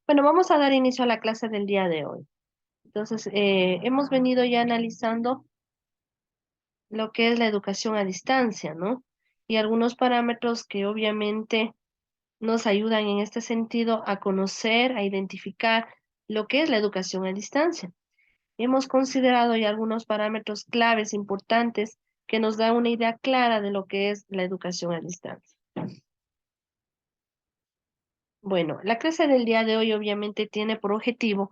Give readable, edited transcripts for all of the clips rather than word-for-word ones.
Bueno, vamos a dar inicio a la clase del día de hoy. Entonces, hemos venido ya analizando lo que es la educación a distancia, ¿no? Y algunos parámetros que obviamente nos ayudan en este sentido a conocer, a identificar lo que es la educación a distancia. Hemos considerado ya algunos parámetros claves importantes que nos dan una idea clara de lo que es la educación a distancia. Bueno, la clase del día de hoy obviamente tiene por objetivo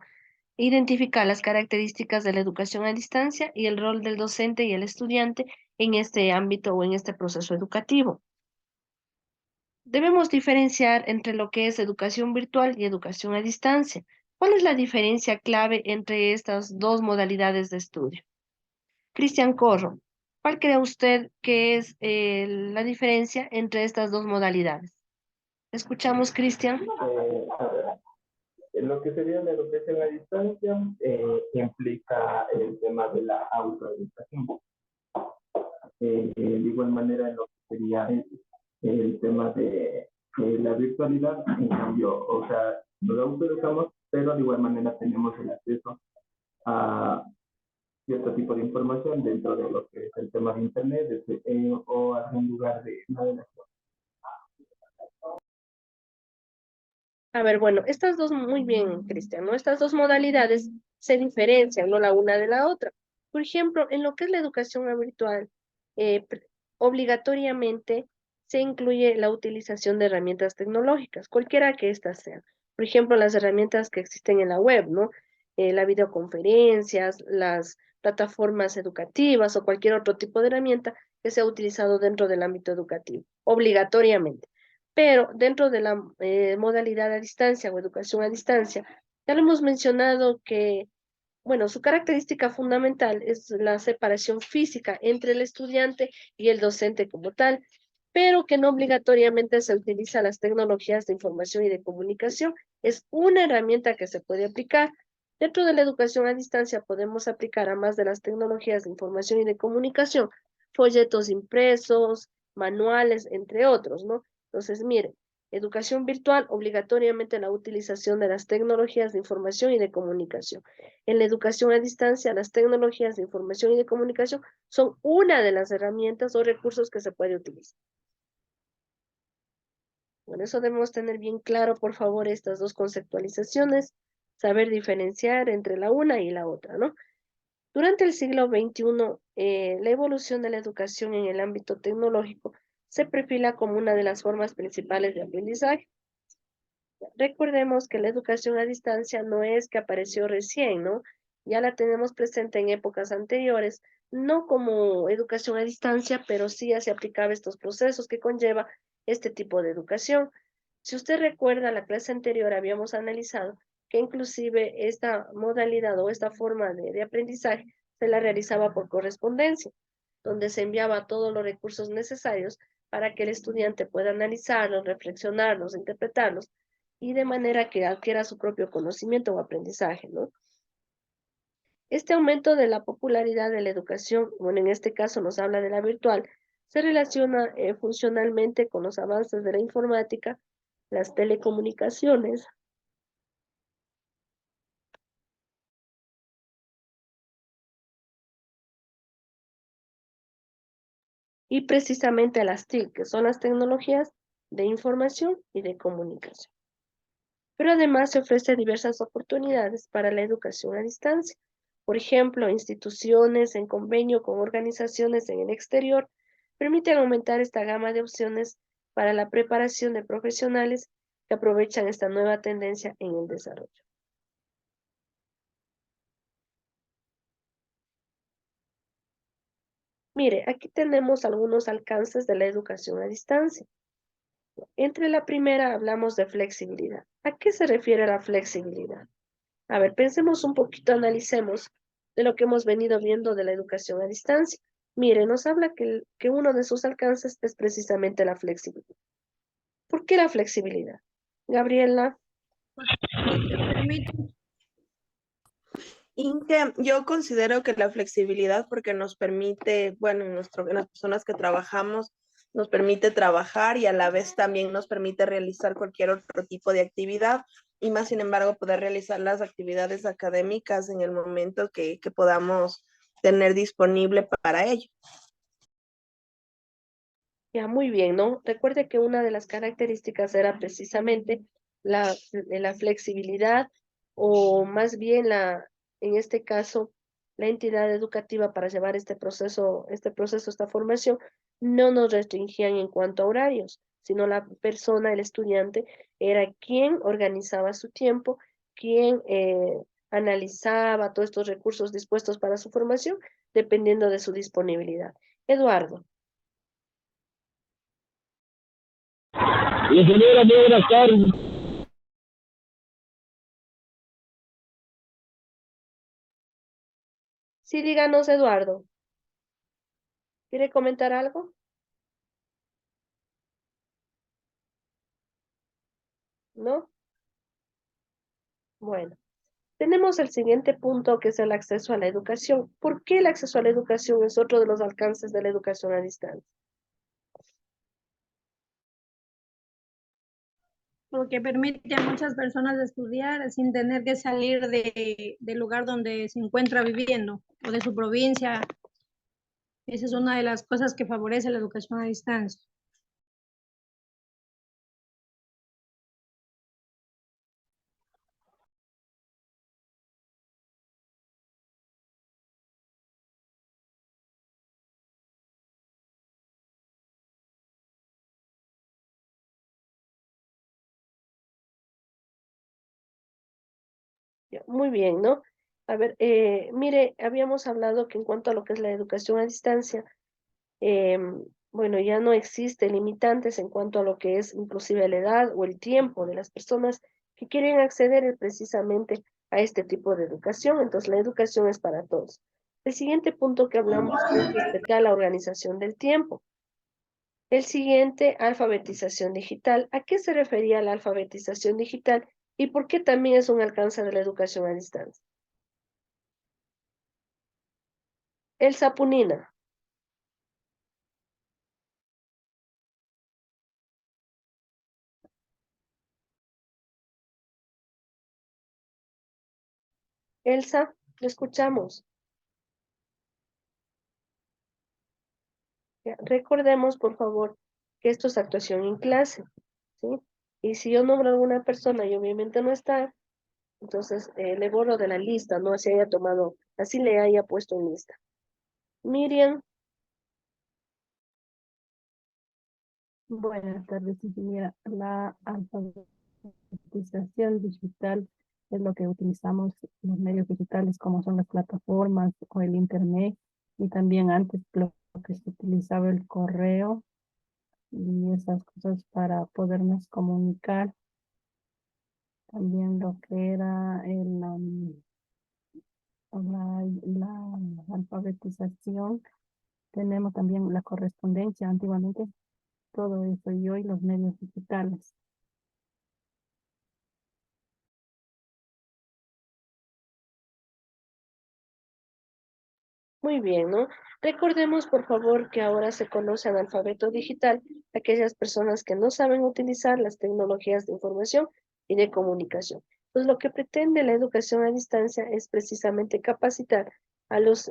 identificar las características de la educación a distancia y el rol del docente y el estudiante en este ámbito o en este proceso educativo. Debemos diferenciar entre lo que es educación virtual y educación a distancia. ¿Cuál es la diferencia clave entre estas dos modalidades de estudio? Cristian Corro, ¿cuál cree usted que es la diferencia entre estas dos modalidades? Escuchamos, Cristian. A ver, lo que sería la educación a distancia implica el tema de la autoeducación. De igual manera, lo que sería el tema de la virtualidad, en cambio, o sea, nos autoeducamos, pero de igual manera tenemos el acceso a cierto tipo de información dentro de lo que es el tema de Internet o algún lugar de navegación. A ver, bueno, estas dos, muy bien, Cristian, ¿no? Estas dos modalidades se diferencian, no la una de la otra. Por ejemplo, en lo que es la educación virtual, obligatoriamente se incluye la utilización de herramientas tecnológicas, cualquiera que éstas sean. Por ejemplo, las herramientas que existen en la web, ¿no? La videoconferencias, las plataformas educativas o cualquier otro tipo de herramienta que sea utilizado dentro del ámbito educativo, obligatoriamente. Pero dentro de la modalidad a distancia o educación a distancia, ya lo hemos mencionado que, bueno, su característica fundamental es la separación física entre el estudiante y el docente como tal, pero que no obligatoriamente se utiliza las tecnologías de información y de comunicación. Es una herramienta que se puede aplicar. Dentro de la educación a distancia podemos aplicar a más de las tecnologías de información y de comunicación, folletos impresos, manuales, entre otros, ¿no? Entonces, mire, educación virtual, obligatoriamente la utilización de las tecnologías de información y de comunicación. En la educación a distancia, las tecnologías de información y de comunicación son una de las herramientas o recursos que se puede utilizar. Por eso debemos tener bien claro, por favor, estas dos conceptualizaciones, saber diferenciar entre la una y la otra, ¿no? Durante el siglo XXI, la evolución de la educación en el ámbito tecnológico se perfila como una de las formas principales de aprendizaje. Recordemos que la educación a distancia no es que apareció recién, ¿no? Ya la tenemos presente en épocas anteriores, no como educación a distancia, pero sí ya se aplicaba estos procesos que conlleva este tipo de educación. Si usted recuerda, la clase anterior habíamos analizado que inclusive esta modalidad o esta forma de aprendizaje se la realizaba por correspondencia, donde se enviaba todos los recursos necesarios para que el estudiante pueda analizarlos, reflexionarlos, interpretarlos y de manera que adquiera su propio conocimiento o aprendizaje, ¿no? Este aumento de la popularidad de la educación, bueno, en este caso nos habla de la virtual, se relaciona funcionalmente con los avances de la informática, las telecomunicaciones y precisamente a las TIC, que son las tecnologías de información y de comunicación. Pero además se ofrece diversas oportunidades para la educación a distancia. Por ejemplo, instituciones en convenio con organizaciones en el exterior permiten aumentar esta gama de opciones para la preparación de profesionales que aprovechan esta nueva tendencia en el desarrollo. Mire, aquí tenemos algunos alcances de la educación a distancia. Entre la primera hablamos de flexibilidad. ¿A qué se refiere la flexibilidad? A ver, pensemos un poquito, analicemos de lo que hemos venido viendo de la educación a distancia. Mire, nos habla que uno de sus alcances es precisamente la flexibilidad. ¿Por qué la flexibilidad? Gabriela. Inge, yo considero que la flexibilidad porque nos permite, bueno, en las personas que trabajamos, nos permite trabajar y a la vez también nos permite realizar cualquier otro tipo de actividad y más sin embargo poder realizar las actividades académicas en el momento que podamos tener disponible para ello. Ya, muy bien, ¿no? Recuerde que una de las características era precisamente la flexibilidad o más bien en este caso, la entidad educativa para llevar este proceso, esta formación, no nos restringían en cuanto a horarios, sino la persona, el estudiante, era quien organizaba su tiempo, quien analizaba todos estos recursos dispuestos para su formación, dependiendo de su disponibilidad. Eduardo. Ingeniera, muy buenas tardes. Sí, díganos, Eduardo. ¿Quiere comentar algo? ¿No? Bueno, tenemos el siguiente punto que es el acceso a la educación. ¿Por qué el acceso a la educación es otro de los alcances de la educación a distancia? Porque permite a muchas personas estudiar sin tener que salir del lugar donde se encuentra viviendo o de su provincia. Esa es una de las cosas que favorece la educación a distancia. Ya, muy bien, ¿no? A ver, mire, habíamos hablado que en cuanto a lo que es la educación a distancia, bueno, ya no existe limitantes en cuanto a lo que es inclusive la edad o el tiempo de las personas que quieren acceder precisamente a este tipo de educación. Entonces, la educación es para todos. El siguiente punto que hablamos es respecto a la organización del tiempo. El siguiente, alfabetización digital. ¿A qué se refería la alfabetización digital y por qué también es un alcance de la educación a distancia? Elsa Punina. Elsa, le escuchamos. Ya, recordemos, por favor, que esto es actuación en clase, ¿sí? Y si yo nombro a alguna persona y obviamente no está, entonces le borro de la lista, no así haya tomado, así le haya puesto en lista. Miriam, Buenas tardes, ingeniera. La alfabetización digital es lo que utilizamos los medios digitales como son las plataformas o el internet y también antes lo que se utilizaba el correo y esas cosas para podernos comunicar. También lo que era la alfabetización. Tenemos también la correspondencia antiguamente, todo eso y hoy los medios digitales. muy bien, ¿no? Recordemos, por favor, que ahora se conoce analfabeto digital aquellas personas que no saben utilizar las tecnologías de información y de comunicación. Pues lo que pretende la educación a distancia es precisamente capacitar a las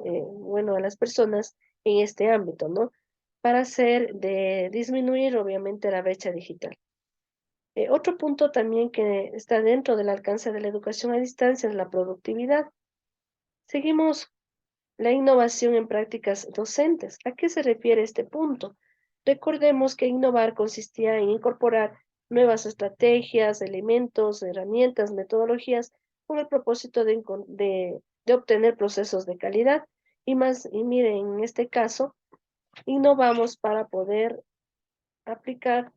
personas en este ámbito, ¿no? Para disminuir obviamente la brecha digital. Otro punto también que está dentro del alcance de la educación a distancia es la productividad. Seguimos la innovación en prácticas docentes. ¿A qué se refiere este punto? Recordemos que innovar consistía en incorporar nuevas estrategias, elementos, herramientas, metodologías con el propósito de obtener procesos de calidad. Y miren, en este caso, innovamos para poder aplicar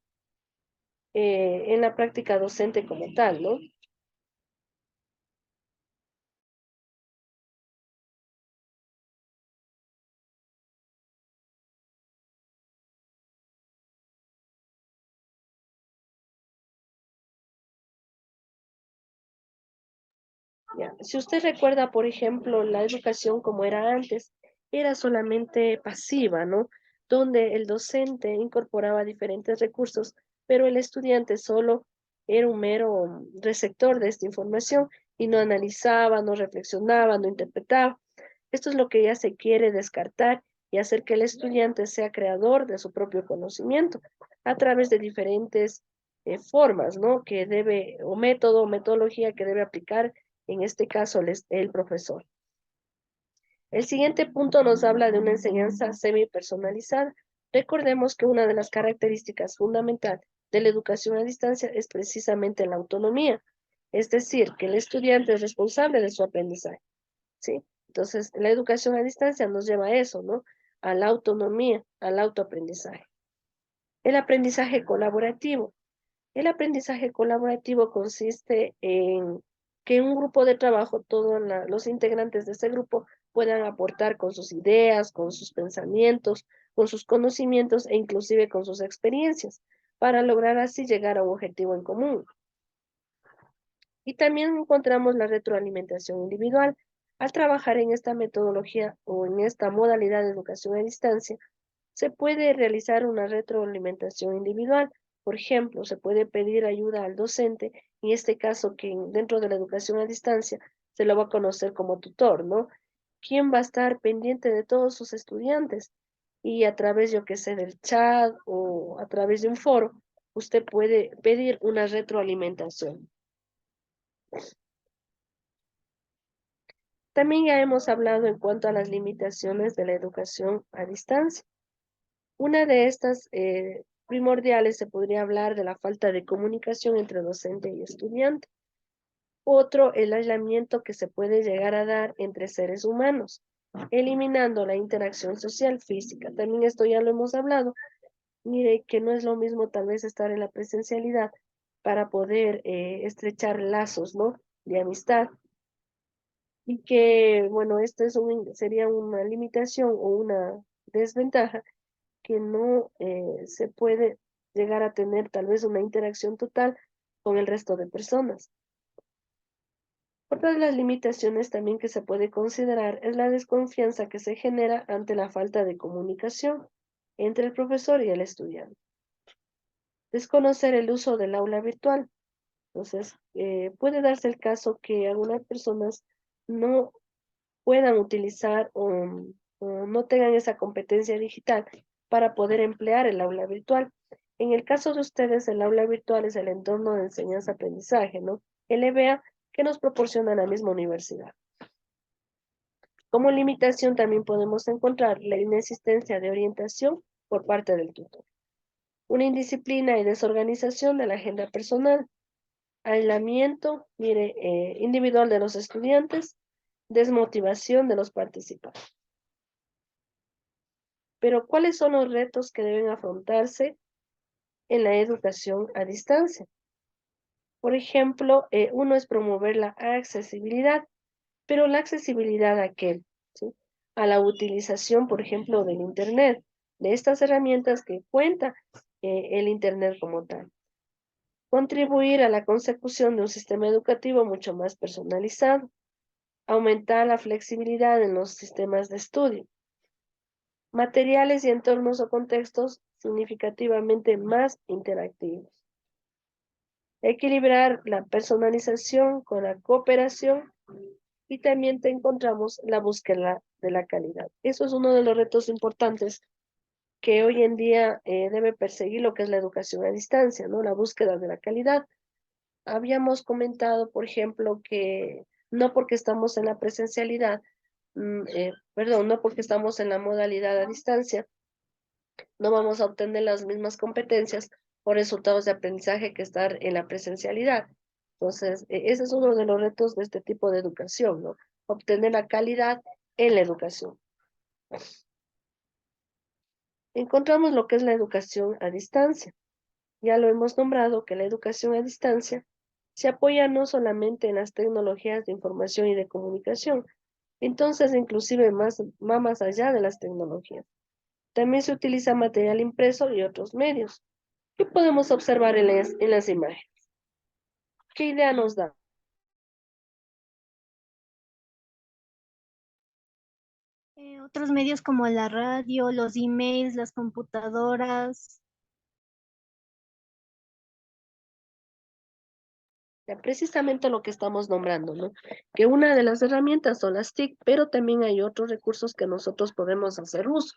en la práctica docente como tal, ¿no? Ya. Si usted recuerda, por ejemplo, la educación como era antes, era solamente pasiva, ¿no? Donde el docente incorporaba diferentes recursos, pero el estudiante solo era un mero receptor de esta información y no analizaba, no reflexionaba, no interpretaba. Esto es lo que ya se quiere descartar y hacer que el estudiante sea creador de su propio conocimiento a través de diferentes formas, ¿no? Que debe, o método, o metodología que debe aplicar, en este caso, el profesor. El siguiente punto nos habla de una enseñanza semi-personalizada. Recordemos que una de las características fundamentales de la educación a distancia es precisamente la autonomía, es decir, que el estudiante es responsable de su aprendizaje, ¿sí? Entonces, la educación a distancia nos lleva a eso, ¿no? A la autonomía, al autoaprendizaje. El aprendizaje colaborativo. El aprendizaje colaborativo consiste en que en un grupo de trabajo todos los integrantes de ese grupo puedan aportar con sus ideas, con sus pensamientos, con sus conocimientos e inclusive con sus experiencias para lograr así llegar a un objetivo en común. Y también encontramos la retroalimentación individual. Al trabajar en esta metodología o en esta modalidad de educación a distancia, se puede realizar una retroalimentación individual. Por ejemplo, se puede pedir ayuda al docente, en este caso que dentro de la educación a distancia se lo va a conocer como tutor, ¿no? ¿Quién va a estar pendiente de todos sus estudiantes? Y a través, yo que sé, del chat o a través de un foro, usted puede pedir una retroalimentación. También ya hemos hablado en cuanto a las limitaciones de la educación a distancia. Una de estas primordiales se podría hablar de la falta de comunicación entre docente y estudiante. Otro, el aislamiento que se puede llegar a dar entre seres humanos, eliminando la interacción social física. También esto ya lo hemos hablado. Mire que no es lo mismo tal vez estar en la presencialidad para poder estrechar lazos, ¿no? De amistad. Y que, bueno, esta sería una limitación o una desventaja que no se puede llegar a tener tal vez una interacción total con el resto de personas. Otra de las limitaciones también que se puede considerar es la desconfianza que se genera ante la falta de comunicación entre el profesor y el estudiante. Desconocer el uso del aula virtual. Entonces, puede darse el caso que algunas personas no puedan utilizar o no tengan esa competencia digital para poder emplear el aula virtual. En el caso de ustedes, el aula virtual es el entorno de enseñanza-aprendizaje, ¿no? El EBA que nos proporciona la misma universidad. Como limitación también podemos encontrar la inexistencia de orientación por parte del tutor. Una indisciplina y desorganización de la agenda personal. Aislamiento, mire, individual de los estudiantes, desmotivación de los participantes. Pero, ¿cuáles son los retos que deben afrontarse en la educación a distancia? Por ejemplo, uno es promover la accesibilidad, pero la accesibilidad a qué, ¿sí? A la utilización, por ejemplo, del Internet, de estas herramientas que cuenta el Internet como tal. Contribuir a la consecución de un sistema educativo mucho más personalizado. Aumentar la flexibilidad en los sistemas de estudio. Materiales y entornos o contextos significativamente más interactivos. Equilibrar la personalización con la cooperación y también te encontramos la búsqueda de la calidad. Eso es uno de los retos importantes que hoy en día debe perseguir lo que es la educación a distancia, ¿no? La búsqueda de la calidad. Habíamos comentado, por ejemplo, que no porque estamos en la presencialidad, no porque estamos en la modalidad a distancia, no vamos a obtener las mismas competencias o resultados de aprendizaje que estar en la presencialidad. Entonces, ese es uno de los retos de este tipo de educación, ¿no? Obtener la calidad en la educación. Encontramos lo que es la educación a distancia. Ya lo hemos nombrado que la educación a distancia se apoya no solamente en las tecnologías de información y de comunicación, entonces inclusive va más allá de las tecnologías. También se utiliza material impreso y otros medios. ¿Qué podemos observar en las imágenes? ¿Qué idea nos da? Otros medios como la radio, los emails, las computadoras. Ya, precisamente lo que estamos nombrando, ¿no? Que una de las herramientas son las TIC, pero también hay otros recursos que nosotros podemos hacer uso.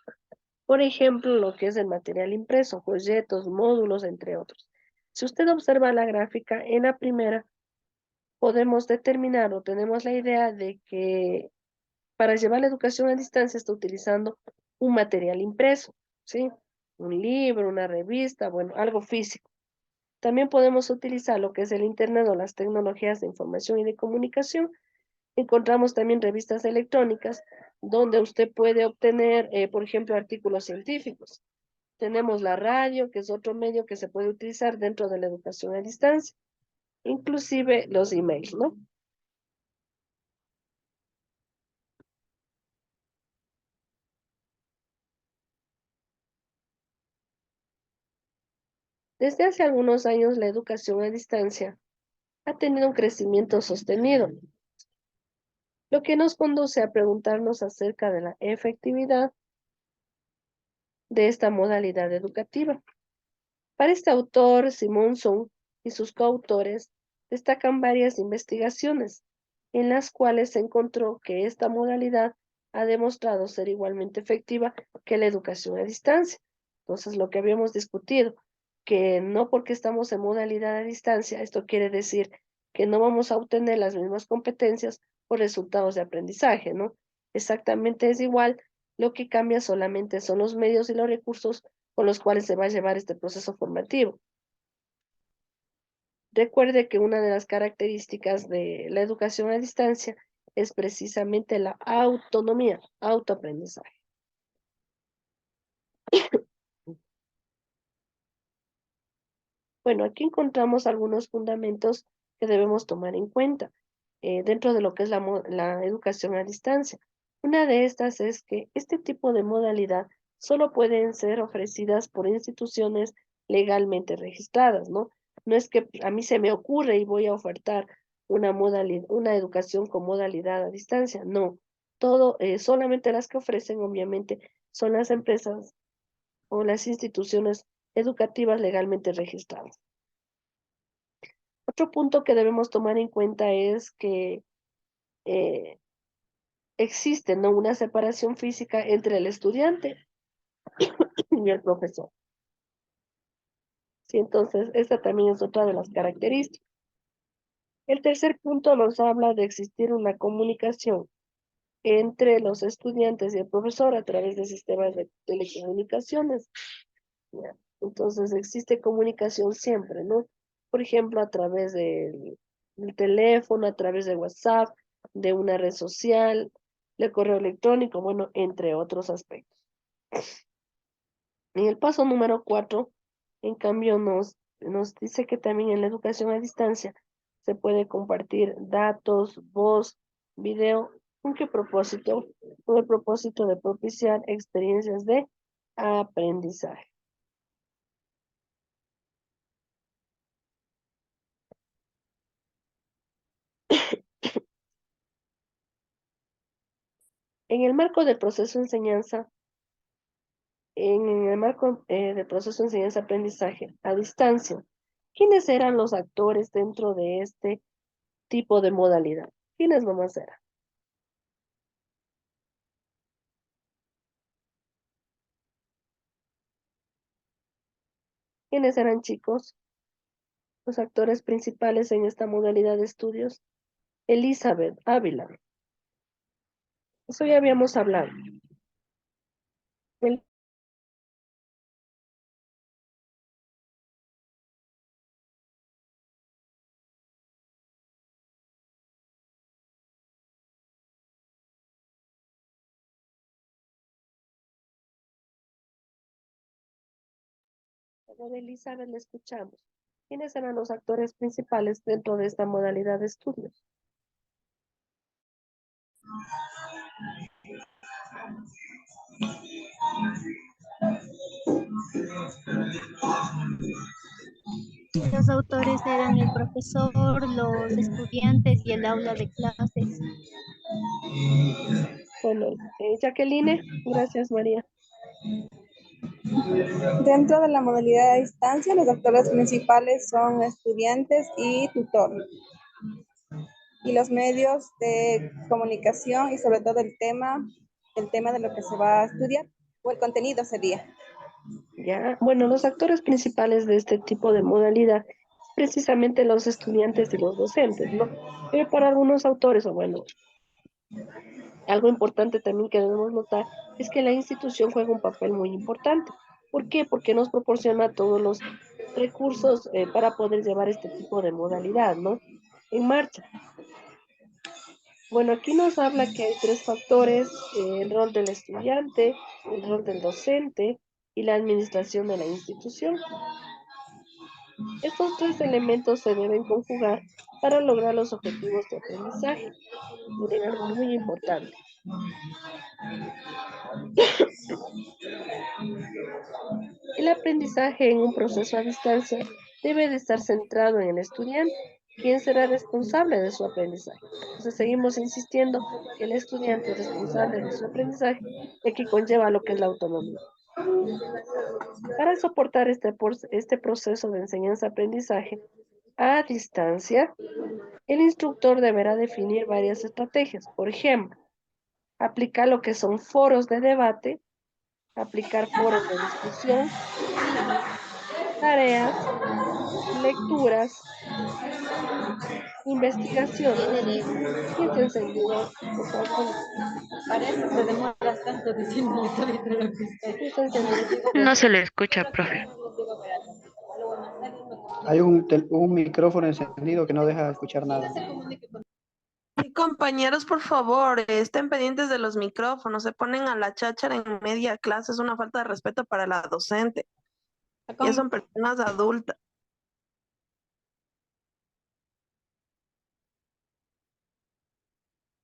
Por ejemplo, lo que es el material impreso, folletos, módulos, entre otros. Si usted observa la gráfica, en la primera podemos determinar o tenemos la idea de que para llevar la educación a distancia está utilizando un material impreso, ¿sí? Un libro, una revista, bueno, algo físico. También podemos utilizar lo que es el Internet o las tecnologías de información y de comunicación. Encontramos también revistas electrónicas donde usted puede obtener, por ejemplo, artículos científicos. Tenemos la radio, que es otro medio que se puede utilizar dentro de la educación a distancia, inclusive los emails, ¿no? Desde hace algunos años la educación a distancia ha tenido un crecimiento sostenido, lo que nos conduce a preguntarnos acerca de la efectividad de esta modalidad educativa. Para este autor, Simonson y sus coautores destacan varias investigaciones en las cuales se encontró que esta modalidad ha demostrado ser igualmente efectiva que la educación a distancia. Entonces, lo que habíamos discutido, que no porque estamos en modalidad a distancia, esto quiere decir que no vamos a obtener las mismas competencias o resultados de aprendizaje, ¿no? Exactamente es igual, lo que cambia solamente son los medios y los recursos con los cuales se va a llevar este proceso formativo. Recuerde que una de las características de la educación a distancia es precisamente la autonomía, autoaprendizaje. Bueno, aquí encontramos algunos fundamentos que debemos tomar en cuenta dentro de lo que es la educación a distancia. Una de estas es que este tipo de modalidad solo pueden ser ofrecidas por instituciones legalmente registradas, ¿no? No es que a mí se me ocurre y voy a ofertar una educación con modalidad a distancia, no. Todo, solamente las que ofrecen, obviamente, son las empresas o las instituciones educativas legalmente registradas. Otro punto que debemos tomar en cuenta es que eh, existe, ¿no?, una separación física entre el estudiante y el profesor. Sí, entonces, esta también es otra de las características. El tercer punto nos habla de existir una comunicación entre los estudiantes y el profesor a través de sistemas de telecomunicaciones. ¿Ya? Entonces, existe comunicación siempre, ¿no? Por ejemplo, a través del teléfono, a través de WhatsApp, de una red social, de correo electrónico, bueno, entre otros aspectos. En el paso número 4, en cambio, nos dice que también en la educación a distancia se puede compartir datos, voz, video. ¿Con qué propósito? Con el propósito de propiciar experiencias de aprendizaje. En el marco del proceso de enseñanza, del proceso de enseñanza-aprendizaje a distancia, ¿quiénes eran los actores dentro de este tipo de modalidad? ¿Quiénes nomás eran? ¿Quiénes eran, chicos? Los actores principales en esta modalidad de estudios. Elizabeth Ávila. Eso ya habíamos hablado. El- de Elizabeth le escuchamos. ¿Quiénes eran los actores principales dentro de esta modalidad de estudios? Los autores eran el profesor, los estudiantes y el aula de clases. Bueno, Jacqueline, gracias María. Dentro de la modalidad a distancia, los actores principales son estudiantes y tutor. Y los medios de comunicación y sobre todo el tema de lo que se va a estudiar o el contenido sería. Ya, bueno, los actores principales de este tipo de modalidad, precisamente los estudiantes y los docentes, ¿no? Pero para algunos autores, o bueno, algo importante también que debemos notar es que la institución juega un papel muy importante. ¿Por qué? Porque nos proporciona todos los recursos para poder llevar este tipo de modalidad, ¿no? En marcha. Bueno, aquí nos habla que hay tres factores, el rol del estudiante, el rol del docente y la administración de la institución. Estos tres elementos se deben conjugar para lograr los objetivos de aprendizaje. Miren, algo muy importante. El aprendizaje en un proceso a distancia debe de estar centrado en el estudiante, quien será responsable de su aprendizaje. Entonces seguimos insistiendo que el estudiante es responsable de su aprendizaje y que conlleva lo que es la autonomía. Para soportar este proceso de enseñanza-aprendizaje a distancia, el instructor deberá definir varias estrategias. Por ejemplo, aplicar lo que son foros de debate, aplicar foros de discusión, tareas, lecturas, investigaciones. ¿Quién se encendió? Por favor, Parece que te demoras tanto diciendo la historia de lo que está. ¿quién se encendió? No se le escucha, profe. Hay un micrófono encendido que no deja escuchar nada. Sí, compañeros, por favor, estén pendientes de los micrófonos, se ponen a la cháchara en media clase, es una falta de respeto para la docente. Ya son personas adultas.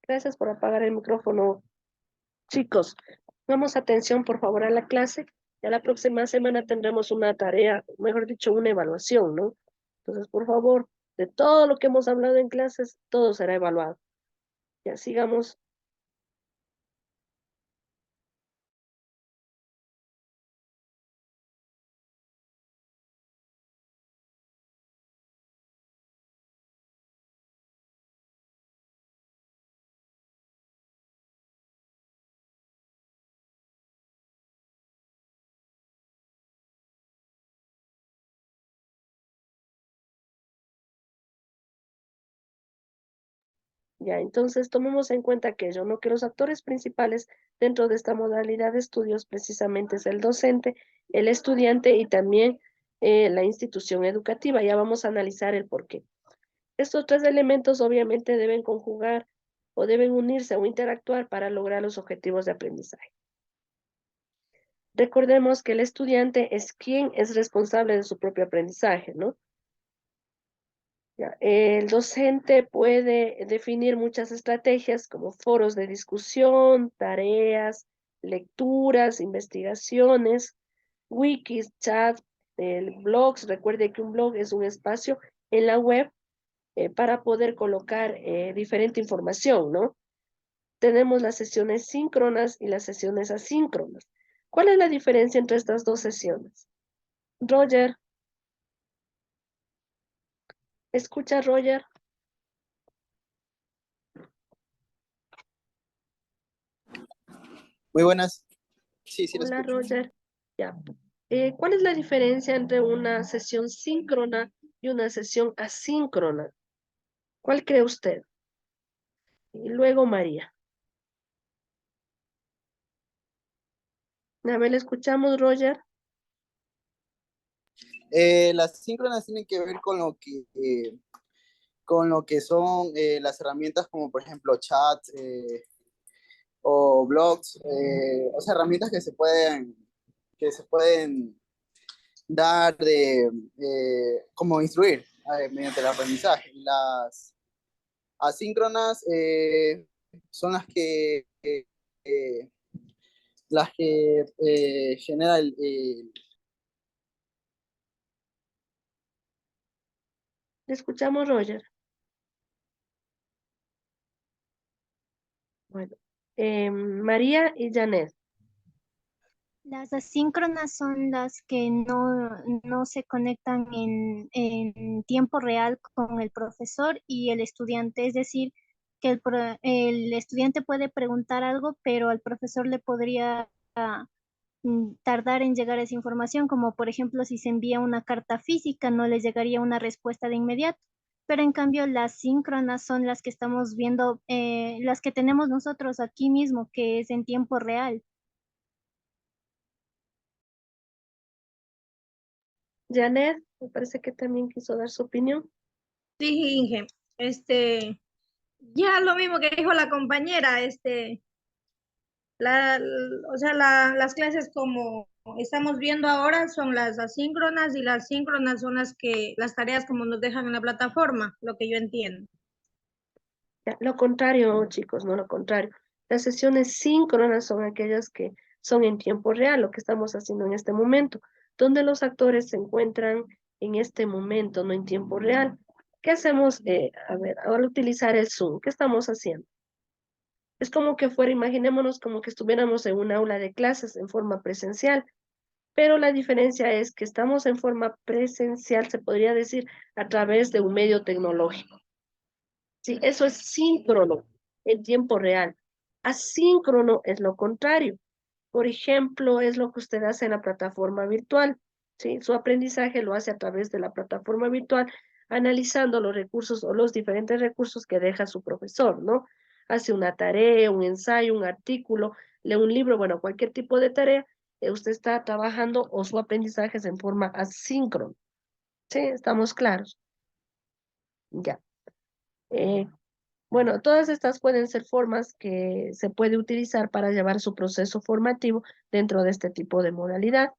Gracias por apagar el micrófono. Chicos, damos atención por favor a la clase. Ya la próxima semana tendremos una tarea, mejor dicho, una evaluación, ¿no? Entonces, por favor, de todo lo que hemos hablado en clases, todo será evaluado. Ya sigamos. Ya, entonces tomemos en cuenta aquello, ¿no? Que los actores principales dentro de esta modalidad de estudios precisamente es el docente, el estudiante y también la institución educativa. Ya vamos a analizar el por qué. Estos tres elementos obviamente deben conjugar o deben unirse o interactuar para lograr los objetivos de aprendizaje. Recordemos que el estudiante es quien es responsable de su propio aprendizaje, ¿no? Ya, el docente puede definir muchas estrategias como foros de discusión, tareas, lecturas, investigaciones, wikis, chats, blogs. Recuerde que un blog es un espacio en la web para poder colocar diferente información, ¿no? Tenemos las sesiones síncronas y las sesiones asíncronas. ¿Cuál es la diferencia entre estas dos sesiones? Roger, ¿escucha Roger? Muy buenas. Sí, sí, lo Hola escucho. Roger. Ya. ¿Cuál es la diferencia entre una sesión síncrona y una sesión asíncrona? ¿Cuál cree usted? Y luego María. A ver, ¿le escuchamos, Roger? Las síncronas tienen que ver con lo que son las herramientas como por ejemplo chat o blogs, o sea, herramientas que se pueden dar como instruir mediante el aprendizaje. Las asíncronas son las que genera ¿Le escuchamos, Roger? Bueno, María y Janet. Las asíncronas son las que no se conectan en tiempo real con el profesor y el estudiante. Es decir, que el estudiante puede preguntar algo, pero al profesor le podría tardar en llegar esa información, como por ejemplo si se envía una carta física, no les llegaría una respuesta de inmediato. Pero en cambio las síncronas son las que estamos viendo, las que tenemos nosotros aquí mismo, que es en tiempo real. Janet, me parece que también quiso dar su opinión. Sí, Inge, ya lo mismo que dijo la compañera, o sea, las clases como estamos viendo ahora son las asíncronas y las síncronas son las tareas como nos dejan en la plataforma, lo que yo entiendo. Ya, lo contrario, chicos, no lo contrario. Las sesiones síncronas son aquellas que son en tiempo real, lo que estamos haciendo en este momento, donde los actores se encuentran en este momento, no en tiempo real. ¿Qué hacemos? A ver, al utilizar el Zoom, ¿qué estamos haciendo? Es como que fuera, imaginémonos como que estuviéramos en un aula de clases en forma presencial, pero la diferencia es que estamos en forma presencial, se podría decir, a través de un medio tecnológico. Sí, eso es síncrono, en tiempo real. Asíncrono es lo contrario. Por ejemplo, es lo que usted hace en la plataforma virtual. ¿Sí? Su aprendizaje lo hace a través de la plataforma virtual, analizando los recursos o los diferentes recursos que deja su profesor, ¿no? Hace una tarea, un ensayo, un artículo, lee un libro, bueno, cualquier tipo de tarea, usted está trabajando o su aprendizaje es en forma asíncrona. ¿Sí? ¿Estamos claros? Ya. Eh, Bueno, todas estas pueden ser formas que se puede utilizar para llevar su proceso formativo dentro de este tipo de modalidad.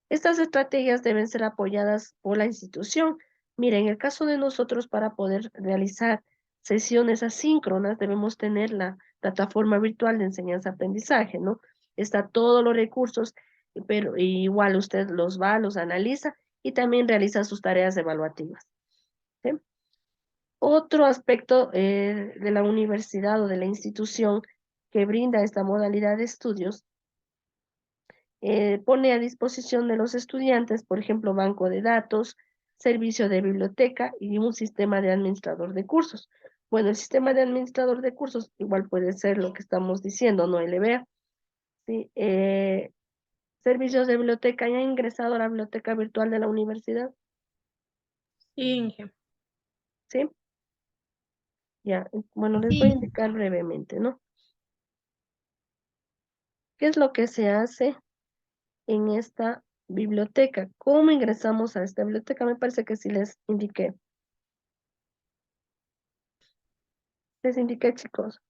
Estas estrategias deben ser apoyadas por la institución. Mire, en el caso de nosotros, para poder realizar sesiones asíncronas, debemos tener la plataforma virtual de enseñanza-aprendizaje, ¿no? Está todos los recursos, pero igual usted los va, los analiza y también realiza sus tareas evaluativas. ¿Sí? Otro aspecto de la universidad o de la institución que brinda esta modalidad de estudios pone a disposición de los estudiantes, por ejemplo, banco de datos, servicio de biblioteca y un sistema de administrador de cursos. Bueno, el sistema de administrador de cursos igual puede ser lo que estamos diciendo, no LBA. ¿Sí? Servicios de biblioteca, ¿ya han ingresado a la biblioteca virtual de la universidad? Inge. ¿Sí? Ya, bueno, les voy a Sí, indicar brevemente, ¿no? ¿Qué es lo que se hace en esta biblioteca? ¿Cómo ingresamos a esta biblioteca? Me parece que sí les indiqué. Les indiqué, chicos.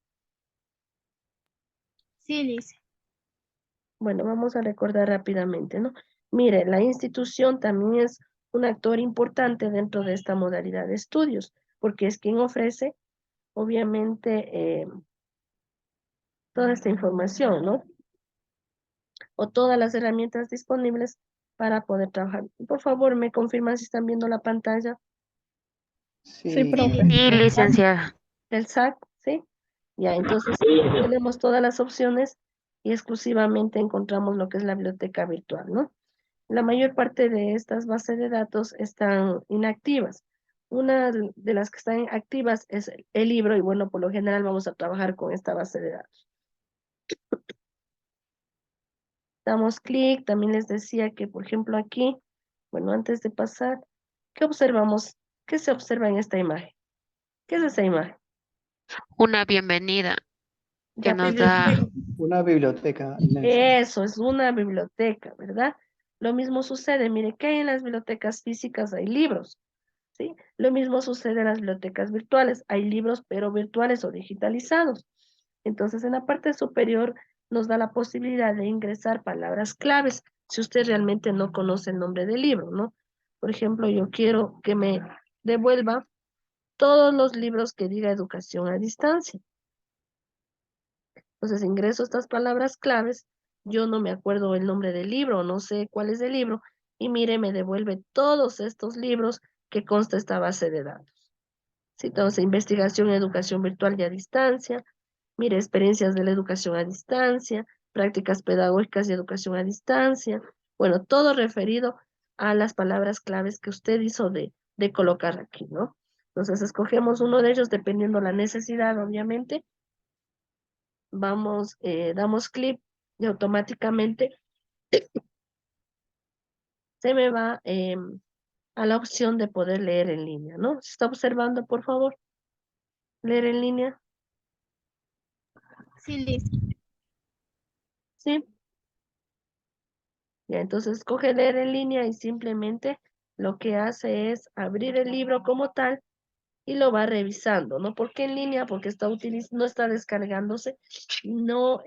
sí, Liz. Bueno, vamos a recordar rápidamente, ¿no? Mire, la institución también es un actor importante dentro de esta modalidad de estudios, porque es quien ofrece, obviamente, toda esta información, ¿no? O todas las herramientas disponibles para poder trabajar. Por favor, me confirman si están viendo la pantalla. Sí, Sí, profe. Sí, licenciada. El SAC, ¿sí? Ya, entonces tenemos todas las opciones y exclusivamente encontramos lo que es la biblioteca virtual, ¿no? La mayor parte de estas bases de datos están inactivas. Una de las que están activas es el libro y bueno, por lo general vamos a trabajar con esta base de datos. Damos clic, también les decía que, por ejemplo, aquí, bueno, antes de pasar, ¿qué observamos? ¿Qué se observa en esta imagen? ¿Qué es esa imagen? Una bienvenida que Ya, nos Biblioteca. da. una biblioteca inmensa. eso es una biblioteca, ¿verdad? Lo mismo sucede, mire, que hay en las bibliotecas físicas, hay libros, ¿sí? Lo mismo sucede en las bibliotecas virtuales, hay libros, pero virtuales o digitalizados. Entonces, en la parte superior nos da la posibilidad de ingresar palabras claves, si usted realmente no conoce el nombre del libro, ¿no? Por ejemplo, yo quiero que me devuelva todos los libros que diga educación a distancia. Entonces ingreso estas palabras claves, yo no me acuerdo el nombre del libro, no sé cuál es el libro, y mire, me devuelve todos estos libros que consta esta base de datos. Sí, entonces, investigación en educación virtual y a distancia, mire, experiencias de la educación a distancia, prácticas pedagógicas y educación a distancia. Bueno, todo referido a las palabras claves que usted hizo de colocar aquí, ¿no? Entonces, escogemos uno de ellos dependiendo la necesidad, obviamente. Vamos, damos clic y automáticamente se me va a la opción de poder leer en línea, ¿no? ¿Se está observando, por favor? Leer en línea, Sí, listo. ¿sí? Ya, entonces escoge leer en línea y simplemente lo que hace es abrir el libro como tal y lo va revisando, ¿no? ¿Por qué en línea? Porque no está descargándose, no,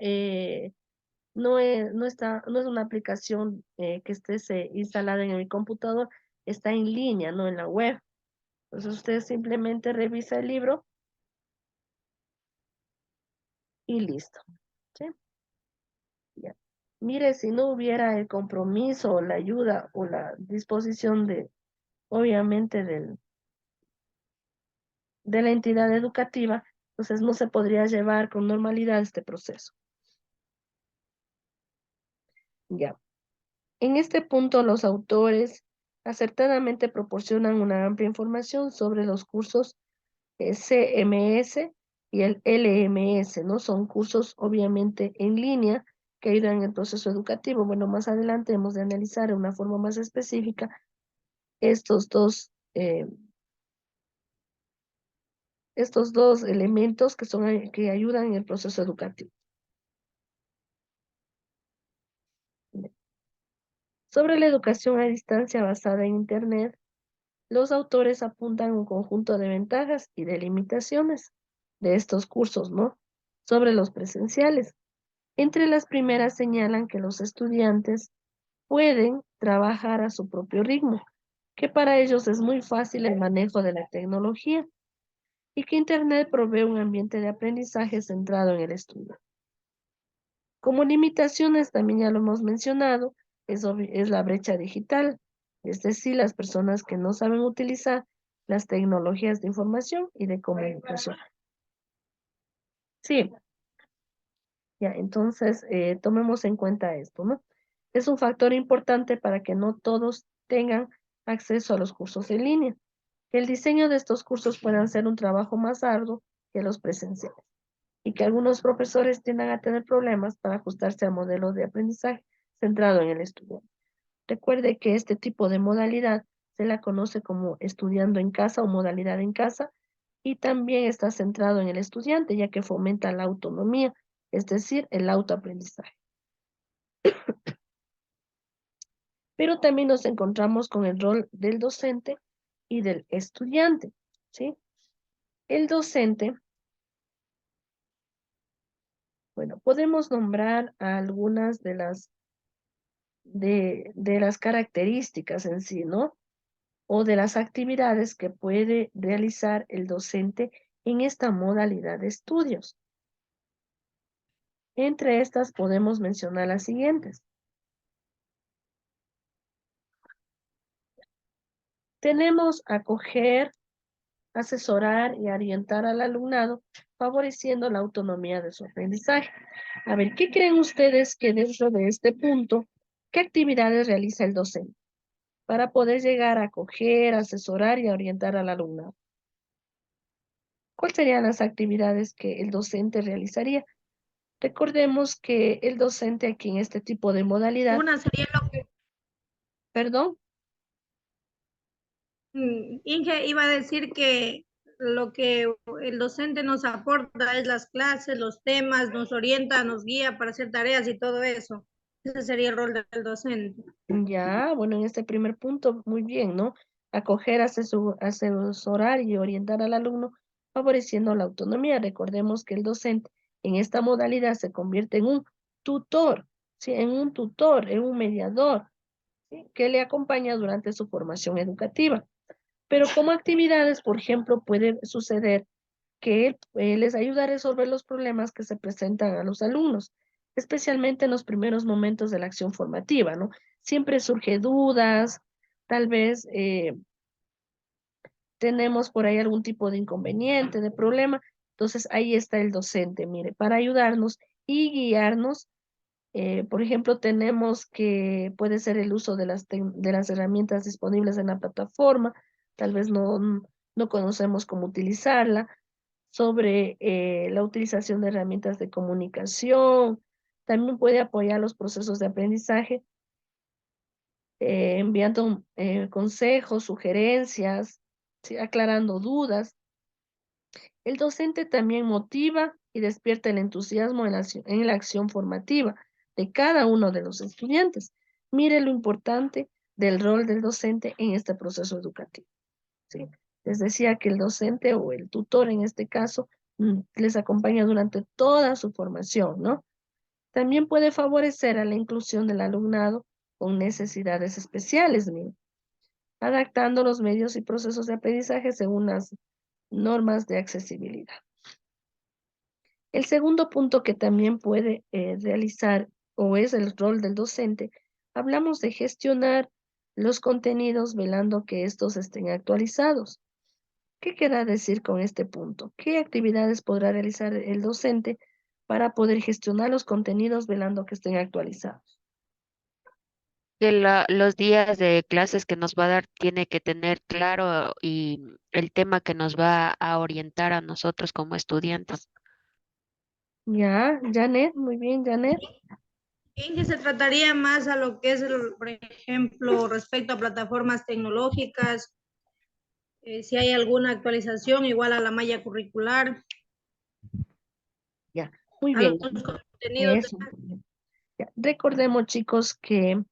no es una aplicación que esté instalada en mi computador, está en línea, no en la web. Entonces usted simplemente revisa el libro y listo, ¿sí? Ya. Mire, si no hubiera el compromiso o la ayuda o la disposición obviamente, de la entidad educativa, entonces no se podría llevar con normalidad este proceso. Ya. En este punto, los autores acertadamente proporcionan una amplia información sobre los cursos CMS y el LMS, ¿no? Son cursos obviamente en línea que ayudan en el proceso educativo. Bueno, más adelante hemos de analizar de una forma más específica estos dos elementos que ayudan en el proceso educativo. Sobre la educación a distancia basada en Internet, los autores apuntan un conjunto de ventajas y de limitaciones de estos cursos, ¿no? Sobre los presenciales. Entre las primeras señalan que los estudiantes pueden trabajar a su propio ritmo, que para ellos es muy fácil el manejo de la tecnología y que Internet provee un ambiente de aprendizaje centrado en el estudio. Como limitaciones, también ya lo hemos mencionado, es la brecha digital, es decir, las personas que no saben utilizar las tecnologías de información y de comunicación. Sí, ya, entonces tomemos en cuenta esto, ¿no? Es un factor importante para que no todos tengan acceso a los cursos en línea. Que el diseño de estos cursos puedan ser un trabajo más arduo que los presenciales y que algunos profesores tiendan a tener problemas para ajustarse al modelo de aprendizaje centrado en el estudiante. Recuerde que este tipo de modalidad se la conoce como estudiando en casa o modalidad en casa y también está centrado en el estudiante ya que fomenta la autonomía, es decir, el autoaprendizaje. Pero también nos encontramos con el rol del docente y del estudiante, ¿sí? El docente, bueno, podemos nombrar a algunas de las características en sí, ¿no? O de las actividades que puede realizar el docente en esta modalidad de estudios. Entre estas podemos mencionar las siguientes. Tenemos acoger, asesorar y orientar al alumnado, favoreciendo la autonomía de su aprendizaje. A ver, ¿qué creen ustedes que dentro de este punto, qué actividades realiza el docente para poder llegar a acoger, asesorar y orientar al alumnado? ¿Cuáles serían las actividades que el docente realizaría? Recordemos que el docente aquí en este tipo de modalidad, Una sería lo que perdón, Inge iba a decir que lo que el docente nos aporta es las clases, los temas, nos orienta, nos guía para hacer tareas y todo eso. Ese sería el rol del docente. ya, bueno, en este primer punto, muy bien, ¿no? Acoger, asesorar y orientar al alumno, favoreciendo la autonomía. Recordemos que el docente en esta modalidad se convierte en un tutor, ¿sí? En un tutor, en un mediador, ¿sí? Que le acompaña durante su formación educativa. Pero como actividades, por ejemplo, puede suceder que les ayuda a resolver los problemas que se presentan a los alumnos, especialmente en los primeros momentos de la acción formativa, ¿no? Siempre surge dudas, tal vez tenemos por ahí algún tipo de inconveniente, de problema, entonces ahí está el docente, mire, para ayudarnos y guiarnos Por ejemplo, tenemos que puede ser el uso de las herramientas disponibles en la plataforma, tal vez no conocemos cómo utilizarla, sobre la utilización de herramientas de comunicación, también puede apoyar los procesos de aprendizaje, enviando consejos, sugerencias, ¿sí? Aclarando dudas. El docente también motiva y despierta el entusiasmo en la acción formativa de cada uno de los estudiantes. Mire lo importante del rol del docente en este proceso educativo, ¿sí? Les decía que el docente o el tutor en este caso les acompaña durante toda su formación, ¿no? También puede favorecer a la inclusión del alumnado con necesidades especiales, miren, adaptando los medios y procesos de aprendizaje según las normas de accesibilidad. El segundo punto que también puede realizar o es el rol del docente, hablamos de gestionar los contenidos velando que estos estén actualizados. ¿Qué querrá decir con este punto? ¿Qué actividades podrá realizar el docente para poder gestionar los contenidos velando que estén actualizados? Que los días de clases que nos va a dar tiene que tener claro y el tema que nos va a orientar a nosotros como estudiantes. Ya, Janet, muy bien, Janet. En que se trataría más a lo que es, por ejemplo, respecto a plataformas tecnológicas, si hay alguna actualización igual a la malla curricular, Ya, muy a bien. los contenidos. Eso. Ya. Recordemos, chicos, que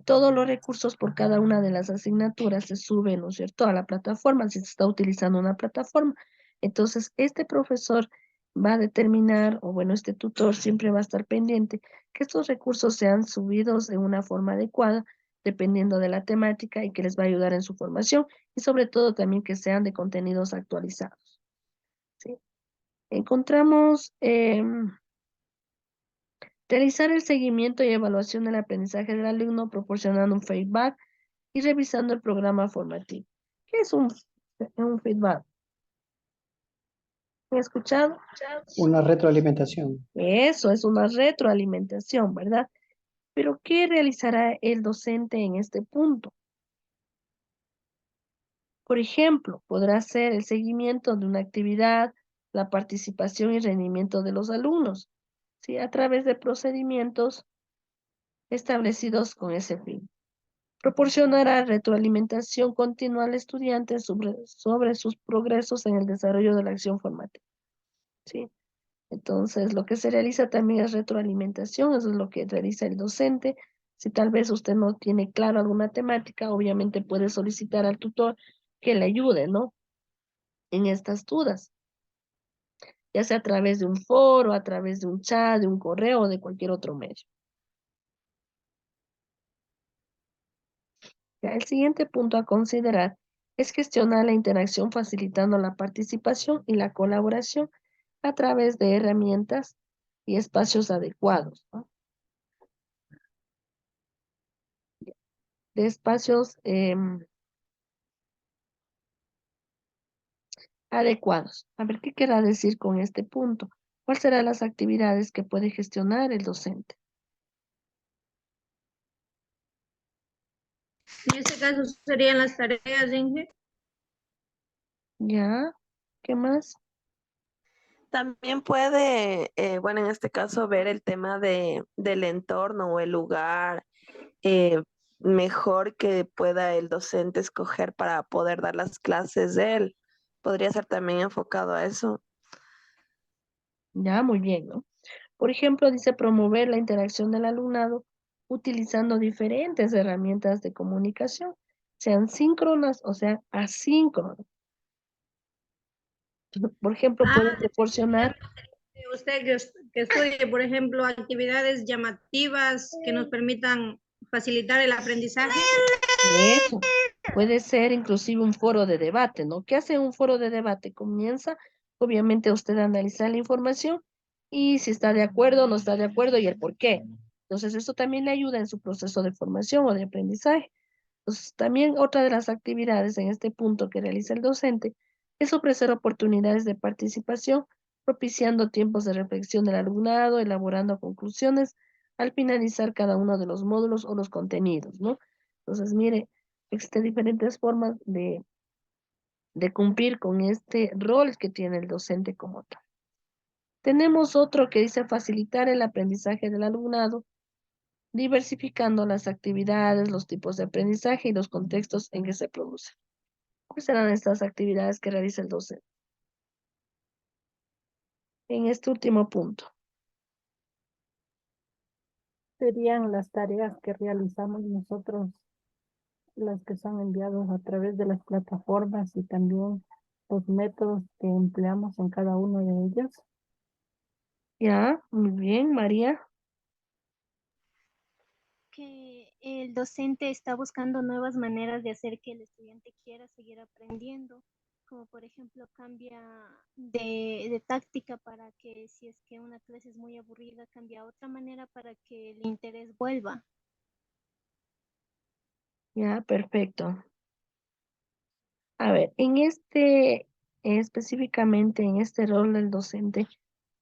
todos los recursos por cada una de las asignaturas se suben, ¿no es cierto?, a la plataforma, si se está utilizando una plataforma. Entonces, este profesor va a determinar, o bueno, este tutor siempre va a estar pendiente que estos recursos sean subidos de una forma adecuada, dependiendo de la temática y que les va a ayudar en su formación, y sobre todo también que sean de contenidos actualizados, ¿sí? Encontramos realizar el seguimiento y evaluación del aprendizaje del alumno, proporcionando un feedback y revisando el programa formativo. ¿Qué es un feedback? ¿Me he escuchado? Una retroalimentación. Eso es una retroalimentación, ¿verdad? Pero ¿qué realizará el docente en este punto? Por ejemplo, podrá ser el seguimiento de una actividad, la participación y rendimiento de los alumnos, ¿sí? A través de procedimientos establecidos con ese fin. Proporcionará retroalimentación continua al estudiante sobre sus progresos en el desarrollo de la acción formativa, ¿sí? Entonces, lo que se realiza también es retroalimentación, eso es lo que realiza el docente. Si tal vez usted no tiene claro alguna temática, obviamente puede solicitar al tutor que le ayude, ¿no? En estas dudas, ya sea a través de un foro, a través de un chat, de un correo o de cualquier otro medio. Ya, el siguiente punto a considerar es gestionar la interacción facilitando la participación y la colaboración a través de herramientas y espacios adecuados, ¿no? De espacios adecuados. A ver, ¿qué querrá decir con este punto? ¿Cuáles serán las actividades que puede gestionar el docente? En este caso serían las tareas, Inge. ¿Ya? ¿Qué más? También puede, bueno, en este caso, ver el tema del entorno o el lugar mejor que pueda el docente escoger para poder dar las clases de él. Podría ser también enfocado a eso. Ya, muy bien, ¿no? Por ejemplo, dice promover la interacción del alumnado utilizando diferentes herramientas de comunicación, sean síncronas o sean asíncronas. Por ejemplo, puede proporcionar. Usted que estudie, por ejemplo, actividades llamativas que nos permitan facilitar el aprendizaje. Eso. Puede ser inclusive un foro de debate, ¿no? ¿Qué hace un foro de debate? Comienza, obviamente, usted a analizar la información y si está de acuerdo o no está de acuerdo y el por qué. Entonces, eso también le ayuda en su proceso de formación o de aprendizaje. Entonces, también otra de las actividades en este punto que realiza el docente es ofrecer oportunidades de participación, propiciando tiempos de reflexión del alumnado, elaborando conclusiones al finalizar cada uno de los módulos o los contenidos, ¿no? Entonces, mire, existen diferentes formas de cumplir con este rol que tiene el docente como tal. Tenemos otro que dice facilitar el aprendizaje del alumnado, diversificando las actividades, los tipos de aprendizaje y los contextos en que se producen. ¿Cuáles serán estas actividades que realiza el docente? En este último punto. Serían las tareas que realizamos nosotros, las que son enviadas a través de las plataformas y también los métodos que empleamos en cada uno de ellos. Ya, muy bien, María. Que el docente está buscando nuevas maneras de hacer que el estudiante quiera seguir aprendiendo, como por ejemplo cambia de táctica para que si es que una clase es muy aburrida, cambia a otra manera para que el interés vuelva. Ya, perfecto. A ver, específicamente en este rol del docente,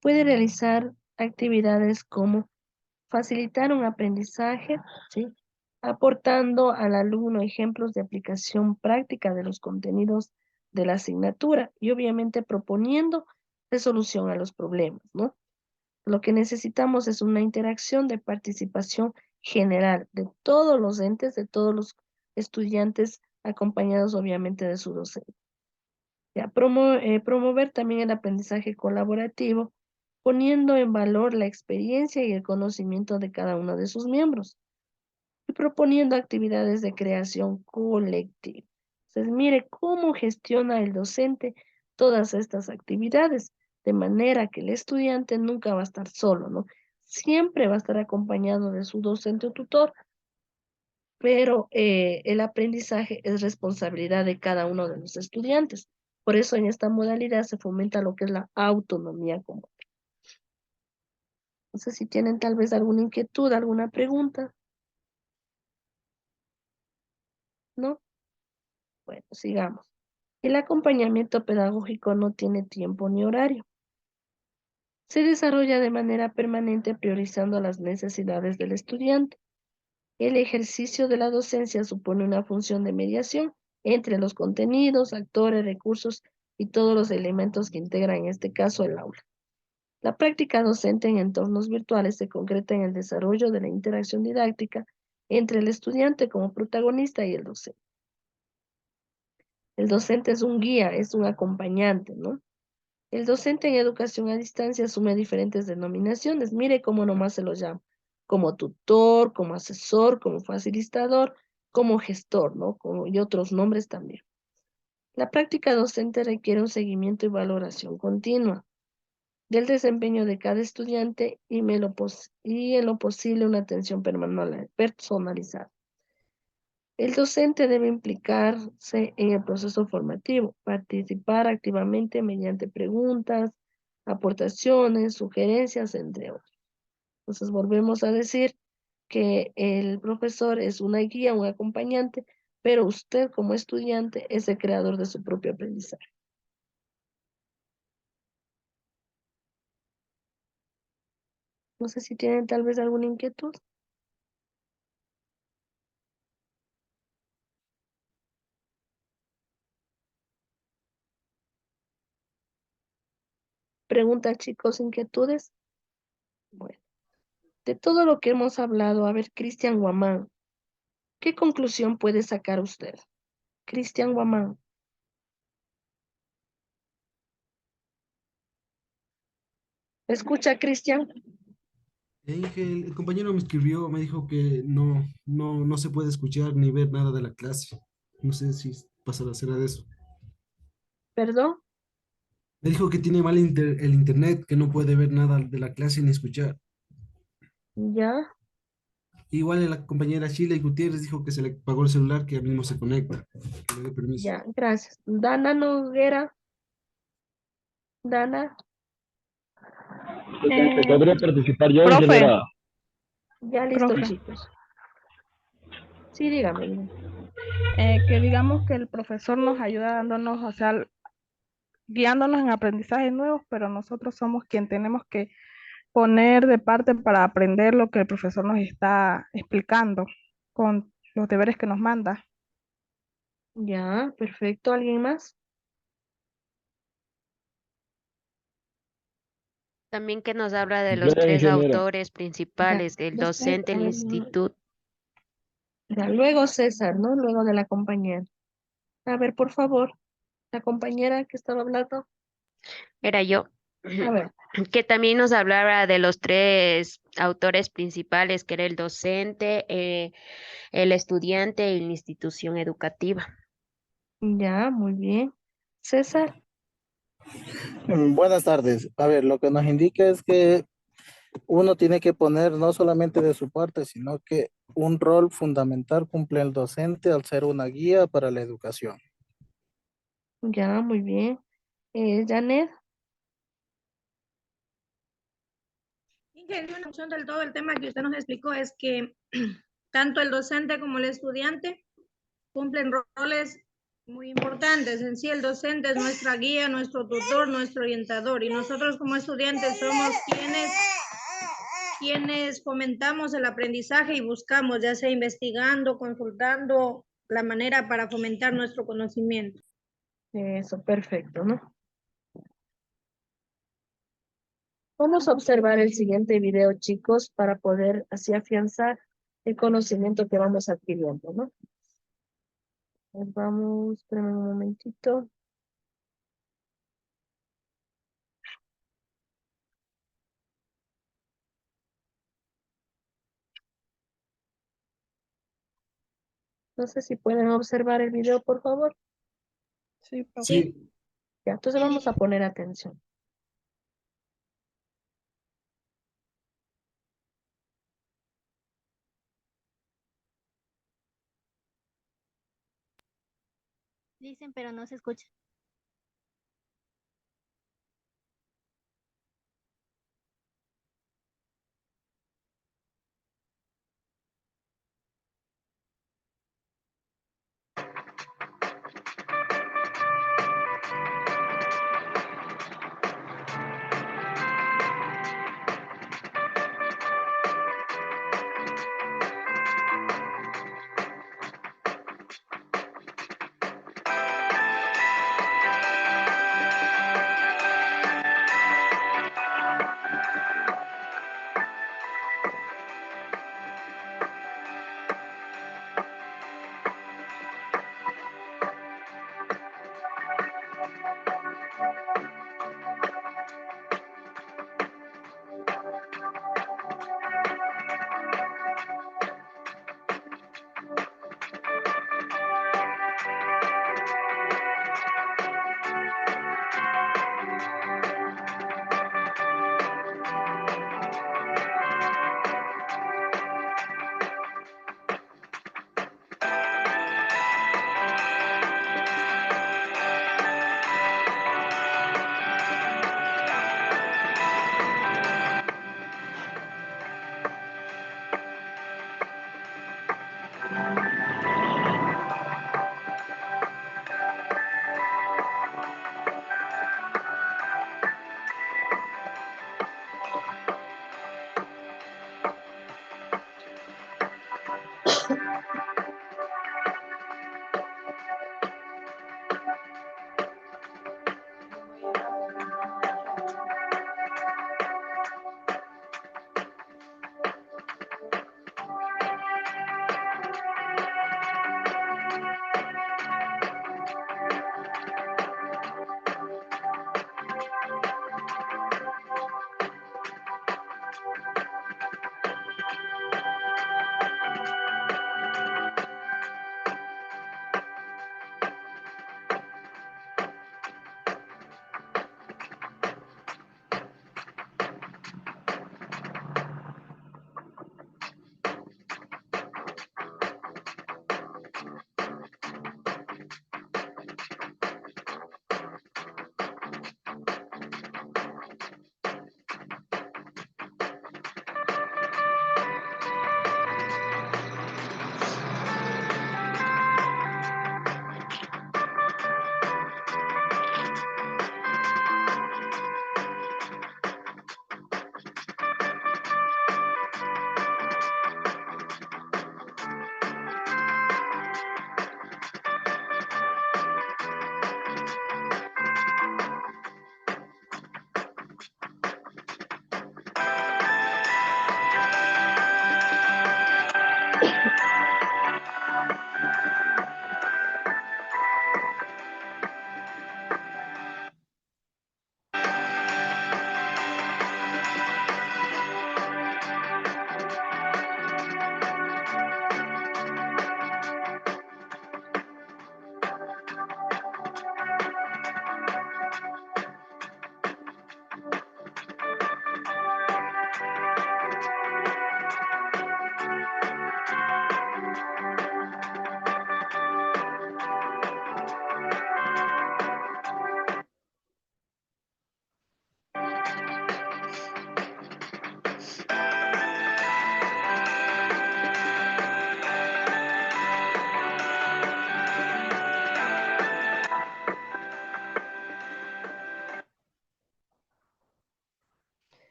puede realizar actividades como facilitar un aprendizaje, ¿sí? Aportando al alumno ejemplos de aplicación práctica de los contenidos de la asignatura y obviamente proponiendo resolución a los problemas, ¿no? Lo que necesitamos es una interacción de participación general de todos los entes, de todos los estudiantes, acompañados obviamente de su docente. Ya, promover también el aprendizaje colaborativo, poniendo en valor la experiencia y el conocimiento de cada uno de sus miembros y proponiendo actividades de creación colectiva. Entonces, mire cómo gestiona el docente todas estas actividades, de manera que el estudiante nunca va a estar solo, ¿no? Siempre va a estar acompañado de su docente o tutor, pero el aprendizaje es responsabilidad de cada uno de los estudiantes. Por eso en esta modalidad se fomenta lo que es la autonomía común. No sé si tienen tal vez alguna inquietud, alguna pregunta. ¿No? Bueno, sigamos. El acompañamiento pedagógico no tiene tiempo ni horario. Se desarrolla de manera permanente priorizando las necesidades del estudiante. El ejercicio de la docencia supone una función de mediación entre los contenidos, actores, recursos y todos los elementos que integran en este caso el aula. La práctica docente en entornos virtuales se concreta en el desarrollo de la interacción didáctica entre el estudiante como protagonista y el docente. El docente es un guía, es un acompañante, ¿no? El docente en educación a distancia asume diferentes denominaciones. Mire cómo nomás se los llama. Como tutor, como asesor, como facilitador, como gestor, ¿no? Y otros nombres también. La práctica docente requiere un seguimiento y valoración continua del desempeño de cada estudiante y en lo posible una atención personalizada. El docente debe implicarse en el proceso formativo, participar activamente mediante preguntas, aportaciones, sugerencias, entre otros. Entonces volvemos a decir que el profesor es una guía, un acompañante, pero usted como estudiante es el creador de su propio aprendizaje. No sé si tienen tal vez alguna inquietud. Pregunta, chicos, inquietudes. Bueno, de todo lo que hemos hablado, a ver, Cristian Guamán, ¿qué conclusión puede sacar usted? Cristian Guamán. ¿Escucha, Cristian? El compañero me escribió, me dijo que no se puede escuchar ni ver nada de la clase. No sé si pasará, será de eso. ¿Perdón? Me dijo que tiene mal el internet, que no puede ver nada de la clase ni escuchar. Ya, Igual la compañera Sheila Gutiérrez dijo que se le pagó el celular, que ya mismo se conecta. Que le dé permiso. ya, gracias. Dana Noguera. Dana. ¿Podría participar yo, profe. ingeniera? Ya listo, Profe. chicos. Sí, dígame. Que digamos que el profesor nos ayuda dándonos, o sea, guiándonos en aprendizajes nuevos, pero nosotros somos quien tenemos que poner de parte para aprender lo que el profesor nos está explicando con los deberes que nos manda. Ya, perfecto. ¿Alguien más? También que nos habla de Yo, los tres ingeniera. autores Ya, principales, el después, docente, el instituto. ya, luego César, ¿no? Luego de la compañera. A ver, por favor, la compañera que estaba hablando. Era yo. A ver, Que también nos hablaba de los tres autores principales, que era el docente, el estudiante y la institución educativa. ya, muy bien. César, Buenas tardes. A ver, lo que nos indica es que uno tiene que poner no solamente de su parte, sino que un rol fundamental cumple el docente al ser una guía para la educación. ya, muy bien. Janet, Ingeniero, una opción del todo el tema que usted nos explicó es que tanto el docente como el estudiante cumplen roles muy importantes. En sí, el docente es nuestra guía, nuestro tutor, nuestro orientador, y nosotros como estudiantes somos quienes fomentamos el aprendizaje y buscamos, ya sea investigando, consultando, la manera para fomentar nuestro conocimiento. eso, perfecto, ¿no? Vamos a observar el siguiente video, chicos, para poder así afianzar el conocimiento que vamos adquiriendo, ¿no? Vamos, espérame un momentito. No sé si pueden observar el video, por favor. Sí, Sí, Ya, entonces vamos a poner atención. Dicen, pero no se escucha.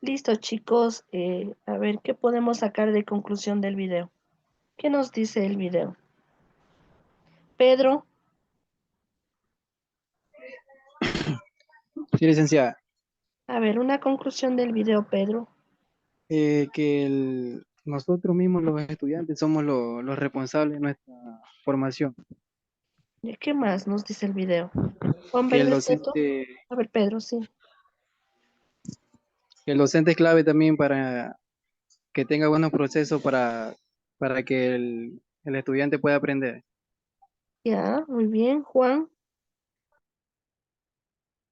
Listo, chicos. A ver, ¿qué podemos sacar de conclusión del video? ¿Qué nos dice el video? Pedro, Sí, licenciada. a ver, una conclusión del video, Pedro. Nosotros mismos los estudiantes somos los responsables de nuestra formación. ¿Y qué más nos dice el video? Juan Que el Verde Soto. docente, A ver, Pedro, sí. que el docente es clave también para que tenga buenos procesos para que el estudiante pueda aprender. Ya, muy bien. Juan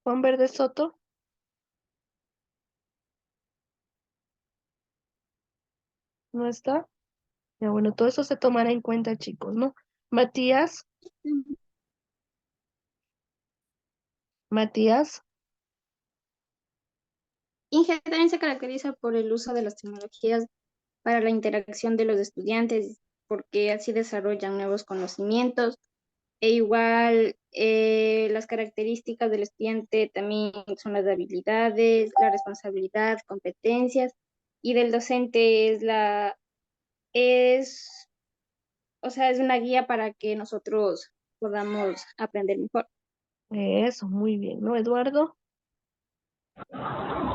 Verde Soto. ¿No está? Ya, bueno, todo eso se tomará en cuenta, chicos, ¿no? Matías, Matías, Inge también se caracteriza por el uso de las tecnologías para la interacción de los estudiantes, porque así desarrollan nuevos conocimientos. E igual las características del estudiante también son las habilidades, la responsabilidad, competencias, y del docente es, o sea, es una guía para que nosotros podamos aprender mejor. eso, muy bien, ¿no, Eduardo?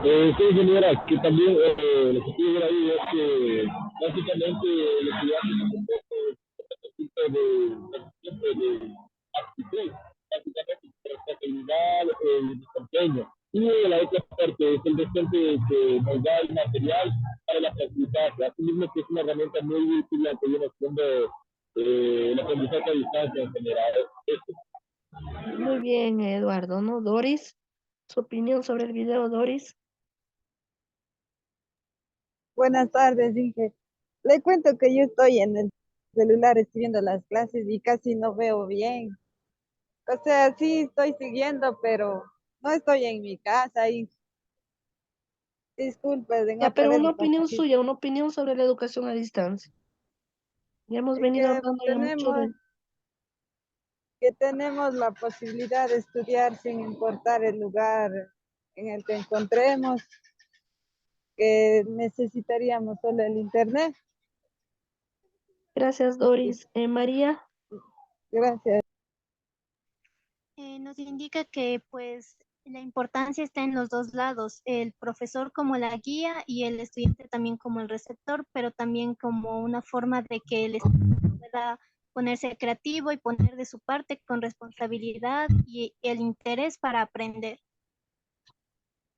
Sí, señora, que también lo que quiero ver ahí es que básicamente los estudiantes son un poco de actitud, básicamente responsabilidad y desempeño. Y la otra parte es el docente que nos da el material para la aprendizaje. Así mismo que es una herramienta muy útil la que viene haciendo el aprendizaje a distancia en general. Muy bien, Eduardo, ¿no? Doris, su opinión sobre el video, Doris. Buenas tardes, Inge. Le cuento que yo estoy en el celular siguiendo las clases y casi no veo bien. O sea, sí estoy siguiendo, pero no estoy en mi casa y disculpen, Ya, otra pero vez una lo opinión participo. suya, una opinión sobre la educación a distancia. Ya hemos Y venido hablando ya mucho de... que tenemos la posibilidad de estudiar sin importar el lugar en el que encontremos, que necesitaríamos solo el internet. Gracias, Doris. María. Gracias. Nos indica que pues la importancia está en los dos lados, el profesor como la guía y el estudiante también como el receptor, pero también como una forma de que el estudiante pueda ponerse creativo y poner de su parte con responsabilidad y el interés para aprender.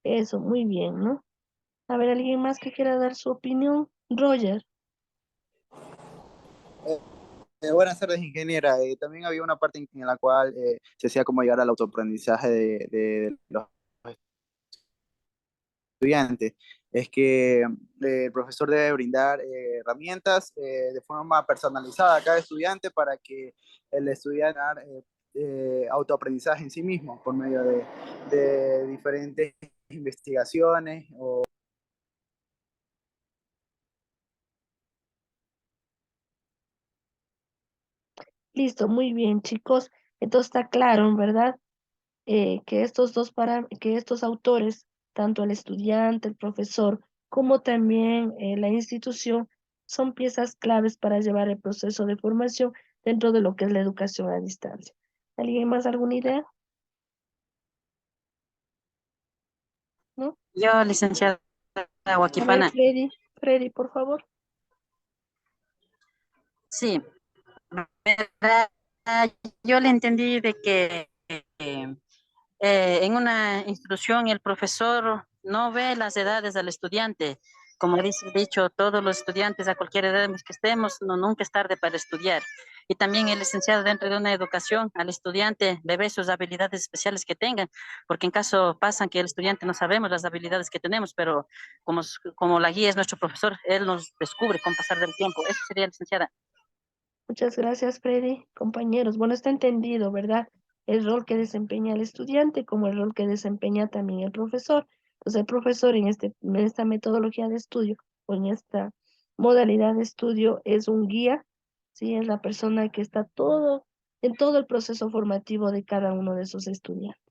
Eso, muy bien, ¿no? A ver, ¿alguien más que quiera dar su opinión? Roger. Buenas tardes, ingeniera. También había una parte en la cual se hacía como llegar al autoaprendizaje de los estudiantes. Es que el profesor debe brindar herramientas de forma personalizada a cada estudiante para que el estudiante autoaprendizaje en sí mismo por medio de diferentes investigaciones o Listo, muy bien, chicos. Entonces está claro, ¿verdad? Que que estos autores, tanto el estudiante, el profesor, como también la institución, son piezas claves para llevar el proceso de formación dentro de lo que es la educación a distancia. ¿Alguien más alguna idea? ¿No? Yo, licenciada A ver, Huaquipana. Freddy, por favor. Sí, ¿verdad? Yo le entendí de que en una institución el profesor no ve las edades del estudiante. Como dice el dicho, todos los estudiantes a cualquier edad en que estemos, no, nunca es tarde para estudiar. Y también el licenciado dentro de una educación al estudiante le ve sus habilidades especiales que tengan, porque en caso pasan que el estudiante no sabemos las habilidades que tenemos, pero como la guía es nuestro profesor, él nos descubre con pasar del tiempo. Eso sería, licenciada. Muchas gracias, Freddy. Compañeros, bueno, está entendido, ¿verdad? El rol que desempeña el estudiante como el rol que desempeña también el profesor. Entonces, el profesor en esta metodología de estudio o en esta modalidad de estudio es un guía, ¿sí? Es la persona que está en todo el proceso formativo de cada uno de esos estudiantes.